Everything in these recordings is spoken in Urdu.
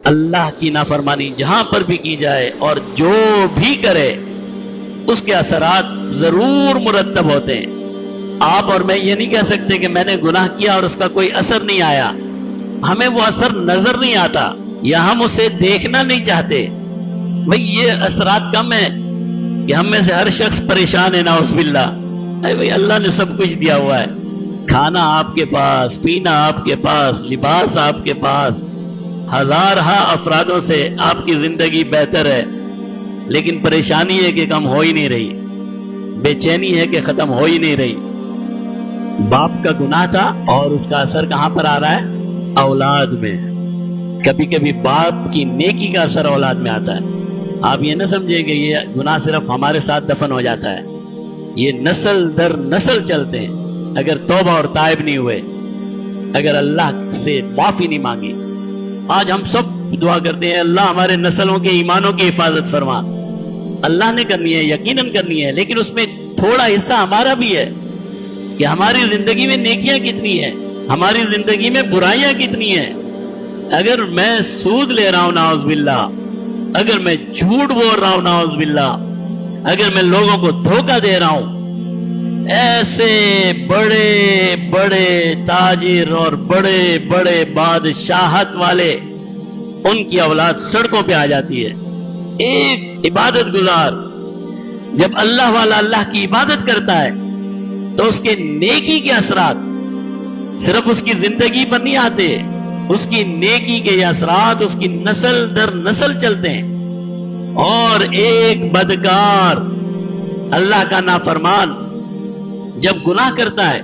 اللہ کی نافرمانی جہاں پر بھی کی جائے اور جو بھی کرے اس کے اثرات ضرور مرتب ہوتے ہیں۔ آپ اور میں یہ نہیں کہہ سکتے کہ میں نے گناہ کیا اور اس کا کوئی اثر نہیں آیا، ہمیں وہ اثر نظر نہیں آتا یا ہم اسے دیکھنا نہیں چاہتے۔ بھئی یہ اثرات کم ہیں کہ ہم میں سے ہر شخص پریشان ہے، نعوذ باللہ۔ بھئی اللہ نے سب کچھ دیا ہوا ہے، کھانا آپ کے پاس، پینا آپ کے پاس، لباس آپ کے پاس، ہزارہ افرادوں سے آپ کی زندگی بہتر ہے، لیکن پریشانی ہے کہ کم ہو ہی نہیں رہی، بے چینی ہے کہ ختم ہو ہی نہیں رہی۔ باپ کا گناہ تھا اور اس کا اثر کہاں پر آ رہا ہے؟ اولاد میں۔ کبھی کبھی باپ کی نیکی کا اثر اولاد میں آتا ہے۔ آپ یہ نہ سمجھیں کہ یہ گناہ صرف ہمارے ساتھ دفن ہو جاتا ہے، یہ نسل در نسل چلتے ہیں اگر توبہ اور تائب نہیں ہوئے، اگر اللہ سے معافی نہیں مانگی۔ آج ہم سب دعا کرتے ہیں اللہ ہمارے نسلوں کے ایمانوں کی حفاظت فرما۔ اللہ نے کرنی ہے، یقیناً کرنی ہے، لیکن اس میں تھوڑا حصہ ہمارا بھی ہے کہ ہماری زندگی میں نیکیاں کتنی ہیں، ہماری زندگی میں برائیاں کتنی ہیں۔ اگر میں سود لے رہا ہوں نعوذ باللہ، اگر میں جھوٹ بول رہا ہوں نعوذ باللہ، اگر میں لوگوں کو دھوکہ دے رہا ہوں، ایسے بڑے بڑے تاجر اور بڑے بڑے بادشاہت والے ان کی اولاد سڑکوں پہ آ جاتی ہے۔ ایک عبادت گزار جب اللہ والا اللہ کی عبادت کرتا ہے تو اس کے نیکی کے اثرات صرف اس کی زندگی پر نہیں آتے، اس کی نیکی کے اثرات اس کی نسل در نسل چلتے ہیں۔ اور ایک بدکار اللہ کا نافرمان جب گناہ کرتا ہے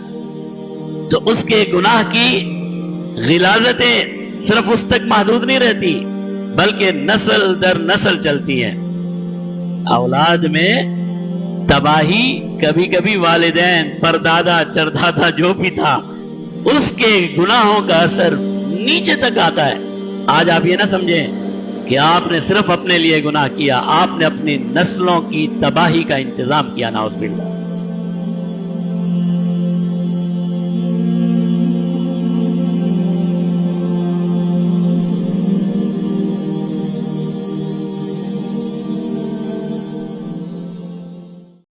تو اس کے گناہ کی غلاظتیں صرف اس تک محدود نہیں رہتی بلکہ نسل در نسل چلتی ہیں۔ اولاد میں تباہی کبھی کبھی والدین، پردادا، چردادا جو بھی تھا اس کے گناہوں کا اثر نیچے تک آتا ہے۔ آج آپ یہ نہ سمجھیں کہ آپ نے صرف اپنے لیے گناہ کیا، آپ نے اپنی نسلوں کی تباہی کا انتظام کیا، نعوذ باللہ۔